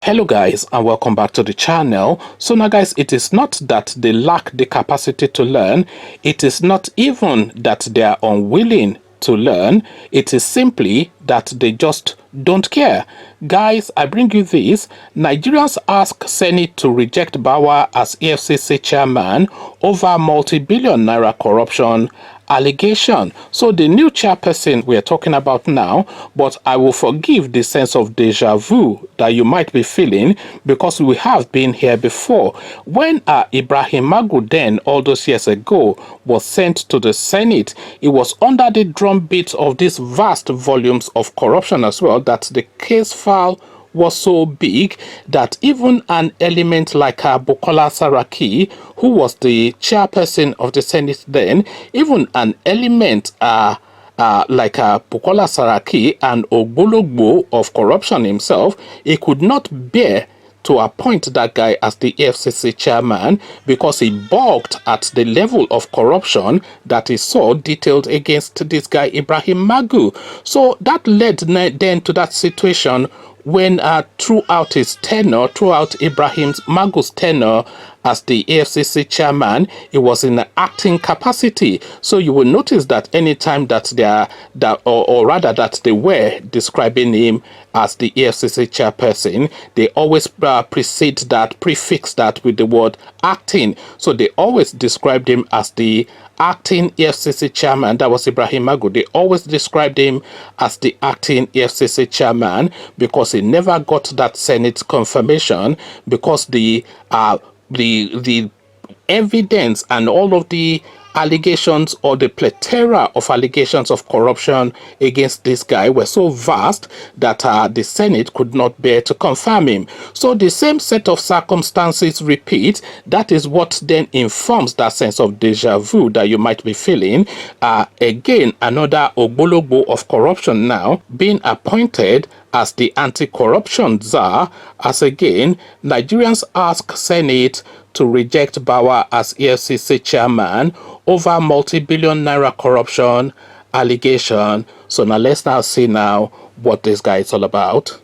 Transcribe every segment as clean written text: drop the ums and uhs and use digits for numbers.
Hello guys, and welcome back to the channel. So now guys, it is not that they lack the capacity to learn, it is not even that they are unwilling to learn, it is simply that they just don't care. Guys, I bring you this. Nigerians ask Senate to reject Bawa as Efcc chairman over multi-billion naira corruption allegation. So the new chairperson we are talking about now, but I will forgive the sense of deja vu that you might be feeling because we have been here before. When Ibrahim Magu then, all those years ago, was sent to the Senate, it was under the drumbeat of these vast volumes of corruption as well that the case file was so big that even an element like Bukola Saraki, who was the chairperson of the Senate then, even an element like Bukola Saraki, and Ogbologbo of corruption himself, he could not bear to appoint that guy as the Efcc chairman because he balked at the level of corruption that he saw detailed against this guy Ibrahim Magu. So that led then to that situation when throughout Ibrahim Magu's tenure as the Efcc chairman, he was in an acting capacity. So you will notice that anytime that they are or rather that they were describing him as the Efcc chairperson, they always prefix that with the word acting. So they always described him as the acting Efcc chairman. That was Ibrahim Magu. They always described him as the acting Efcc chairman because he never got that Senate confirmation because the evidence and all of the allegations or the plethora of allegations of corruption against this guy were so vast that the Senate could not bear to confirm him. So the same set of circumstances repeat. That is what then informs that sense of deja vu that you might be feeling. Again, another Ogbologbo of corruption now being appointed as the anti-corruption czar, as again Nigerians ask Senate to reject Bawa as Efcc chairman over multi-billion naira corruption allegation. So now let's now see now what this guy is all about.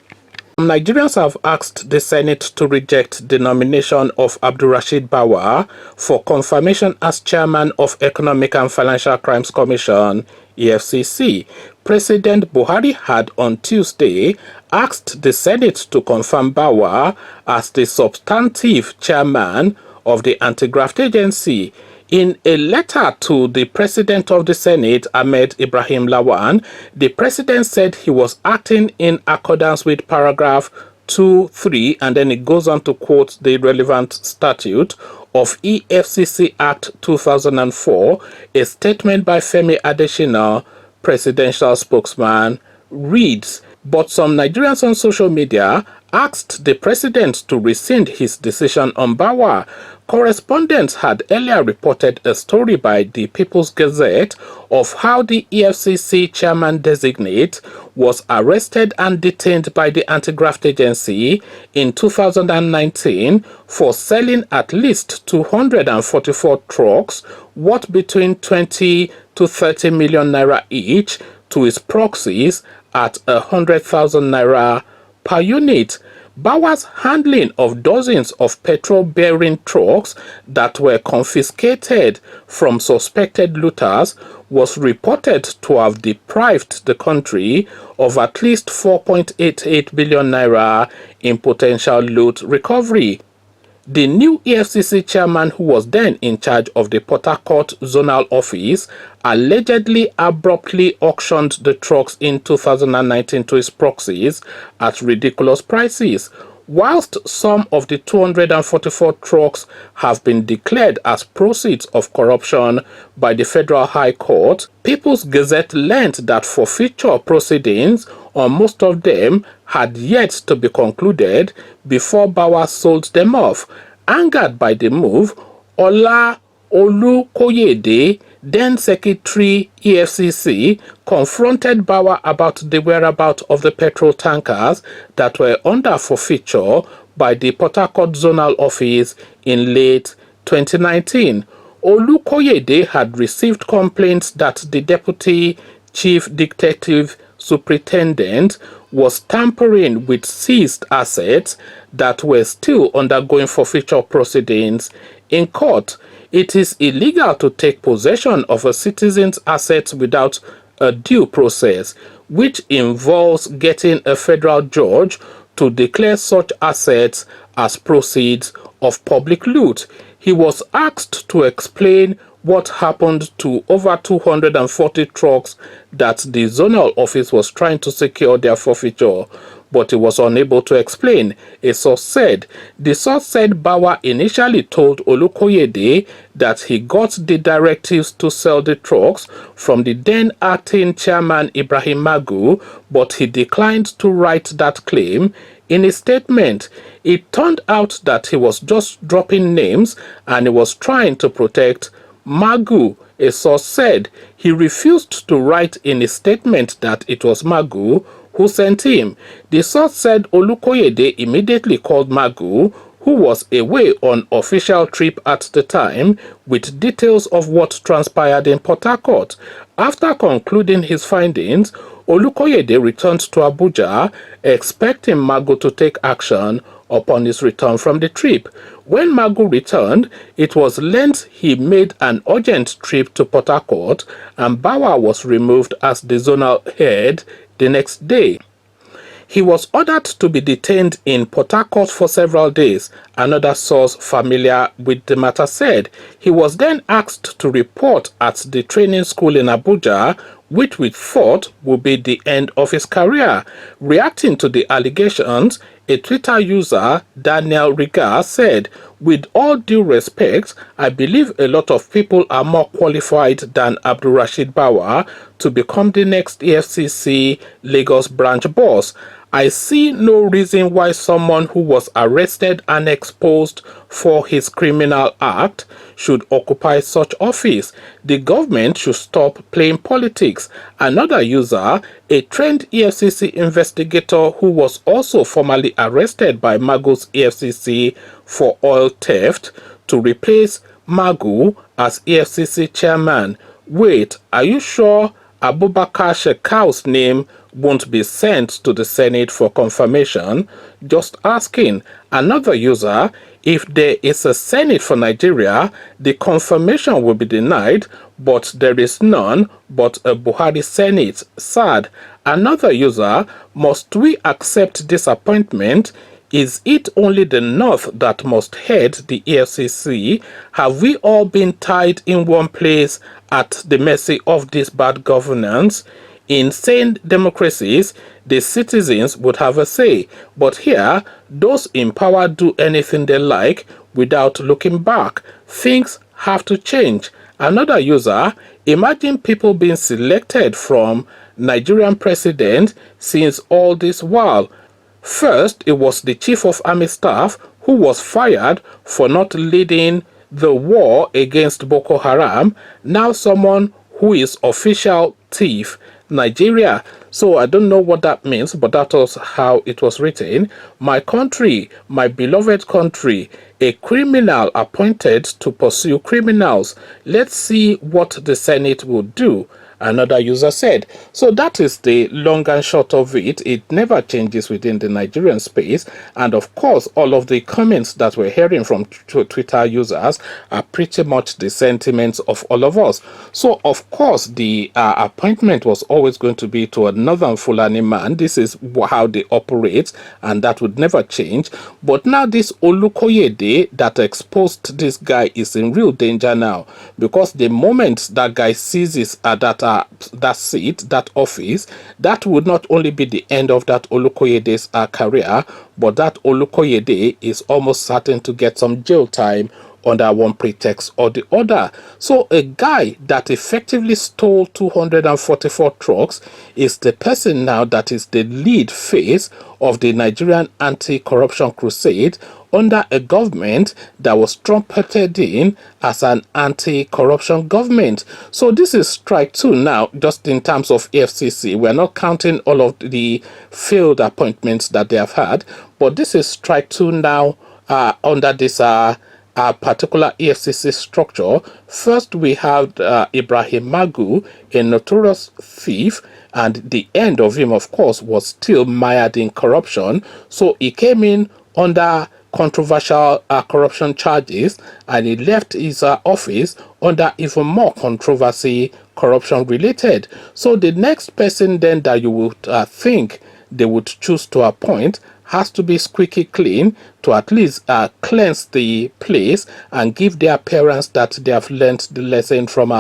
Nigerians have asked the Senate to reject the nomination of Abdulrasheed Bawa for confirmation as chairman of Economic and Financial Crimes Commission, EFCC. President Buhari had on Tuesday asked the Senate to confirm Bawa as the substantive chairman of the anti-graft agency. In a letter to the President of the Senate, Ahmed Ibrahim Lawan, the President said he was acting in accordance with paragraph 2(3), and then it goes on to quote the relevant statute of EFCC Act 2004. A statement by Femi Adesina, presidential spokesman, reads, but some Nigerians on social media asked the president to rescind his decision on Bawa. Correspondents had earlier reported a story by the People's Gazette of how the EFCC chairman-designate was arrested and detained by the anti-graft agency in 2019 for selling at least 244 trucks worth between 20 to 30 million naira each to his proxies at 100,000 naira per unit. Bawa's handling of dozens of petrol-bearing trucks that were confiscated from suspected looters was reported to have deprived the country of at least 4.88 billion naira in potential loot recovery. The new EFCC chairman, who was then in charge of the Port Harcourt zonal office, allegedly abruptly auctioned the trucks in 2019 to his proxies at ridiculous prices. Whilst some of the 244 trucks have been declared as proceeds of corruption by the Federal High Court, People's Gazette learned that forfeiture proceedings on most of them had yet to be concluded before Bawa sold them off. Angered by the move, Ola Olukoyede, then Secretary EFCC, confronted Bawa about the whereabouts of the petrol tankers that were under forfeiture by the Port Harcourt Zonal Office in late 2019. Olukoyede had received complaints that the Deputy Chief Detective Superintendent was tampering with seized assets that were still undergoing forfeiture proceedings in court. It is illegal to take possession of a citizen's assets without a due process, which involves getting a federal judge to declare such assets as proceeds of public loot. He was asked to explain what happened to over 240 trucks that the zonal office was trying to secure their forfeiture, but he was unable to explain. A source said, the source said Bauer initially told Olukoyede that he got the directives to sell the trucks from the then acting chairman Ibrahim Magu, but he declined to write that claim. In a statement, it turned out that he was just dropping names and he was trying to protect Magu. A source said he refused to write in a statement that it was Magu who sent him. The source said Olukoyede immediately called Magu, who was away on official trip at the time, with details of what transpired in Port Harcourt. After concluding his findings, Olukoyede returned to Abuja, expecting Magu to take action upon his return from the trip. When Magu returned, it was learnt he made an urgent trip to Port Harcourt, and Bauer was removed as the zonal head the next day. He was ordered to be detained in Port Harcourt for several days, another source familiar with the matter said. He was then asked to report at the training school in Abuja, which we thought would be the end of his career. Reacting to the allegations, a Twitter user, Daniel Riga, said, with all due respect, I believe a lot of people are more qualified than Abdulrashid Bauer to become the next EFCC Lagos branch boss. I see no reason why someone who was arrested and exposed for his criminal act should occupy such office. The government should stop playing politics. Another user, a trained EFCC investigator who was also formally arrested by Magu's EFCC for oil theft, to replace Magu as EFCC chairman. Wait, are you sure Abubakar Shekau's name won't be sent to the Senate for confirmation? Just asking. Another user, if there is a Senate for Nigeria, the confirmation will be denied, but there is none but a Buhari Senate. Sad. Another user, must we accept disappointment? Is it only the North that must head the EFCC? Have we all been tied in one place at the mercy of this bad governance? In sane democracies, the citizens would have a say, but here, those in power do anything they like without looking back. Things have to change. Another user, imagine people being selected from Nigerian president since all this while. First, it was the Chief of Army Staff who was fired for not leading the war against Boko Haram. Now someone who is official thief. Nigeria. So I don't know what that means, but that was how it was written. My country, my beloved country, a criminal appointed to pursue criminals. Let's see what the Senate will do. Another user said. So that is the long and short of it. It never changes within the Nigerian space. And of course, all of the comments that we're hearing from Twitter users are pretty much the sentiments of all of us. So of course, the appointment was always going to be to a Northern Fulani man. This is how they operate, and that would never change. But now this Olukoyede that exposed this guy is in real danger now, because the moment that guy seizes that seat, that office, that would not only be the end of that Olukoyede's career, but that Olukoyede is almost certain to get some jail time under one pretext or the other. So a guy that effectively stole 244 trucks is the person now that is the lead face of the Nigerian anti-corruption crusade under a government that was trumpeted in as an anti-corruption government. So this is strike two now, just in terms of EFCC. We're not counting all of the failed appointments that they have had, but this is strike two now under this a particular EFCC structure. First, we have Ibrahim Magu, a notorious thief, and the end of him, of course, was still mired in corruption. So he came in under controversial corruption charges, and he left his office under even more controversy, corruption related. So the next person then that you would think they would choose to appoint has to be squeaky clean, to at least cleanse the place and give the appearance that they have learnt the lesson from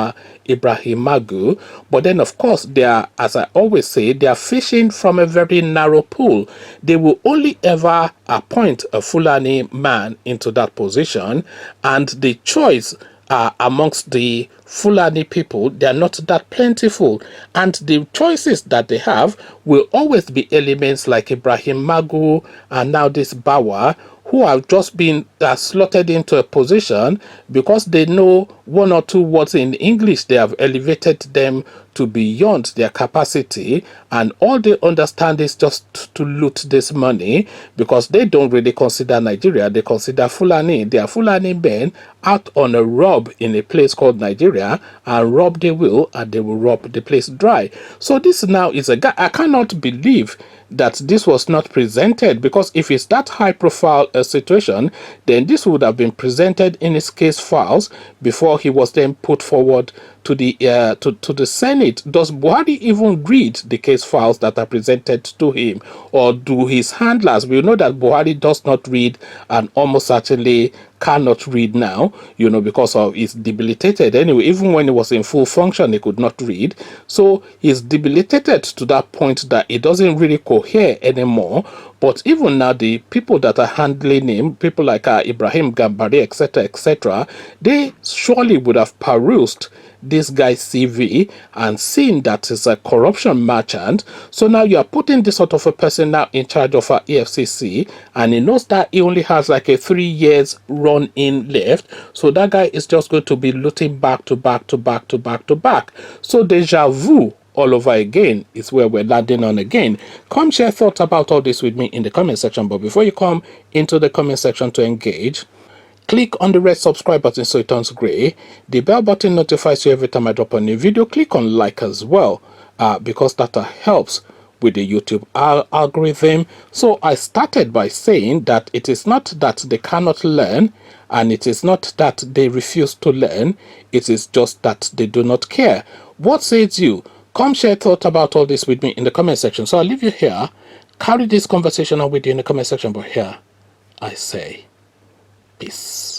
Ibrahim Magu. But then, of course, they are, as I always say, they are fishing from a very narrow pool. They will only ever appoint a Fulani man into that position, and the choice amongst the Fulani people, they are not that plentiful, and the choices that they have will always be elements like Ibrahim Magu and now this Bawa, who have just been slotted into a position because they know one or two words in English. They have elevated them to beyond their capacity, and all they understand is just to loot this money, because they don't really consider Nigeria, they consider Fulani. They are Fulani men out on a rob in a place called Nigeria, and rob they will, and they will rob the place dry. So this now is a guy, I cannot believe that this was not presented, because if it's that high profile situation, then this would have been presented in his case files before he was then put forward to the to the Senate. Does Buhari even read the case files that are presented to him, or do his handlers? We know that Buhari does not read, and almost certainly cannot read now, you know, because of he's debilitated anyway. Even when he was in full function, he could not read. So he's debilitated to that point that he doesn't really cohere anymore. But even now, the people that are handling him, people like Ibrahim Gambari, etc., they surely would have perused this guy's CV and seen that he's a corruption merchant. So now you are putting this sort of a person now in charge of EFCC, and he knows that he only has like a 3 years run in left. So that guy is just going to be looting back to back to back to back to back. So deja vu all over again is where we're landing on again. Come share thoughts about all this with me in the comment section. But before you come into the comment section to engage, click on the red subscribe button so it turns gray. The bell button notifies you every time I drop a new video. Click on like as well, because that helps with the YouTube algorithm. So I started by saying that it is not that they cannot learn, and it is not that they refuse to learn. It is just that they do not care. What says you? Come share thoughts about all this with me in the comment section. So I'll leave you here. Carry this conversation on with you in the comment section. But here I say, peace.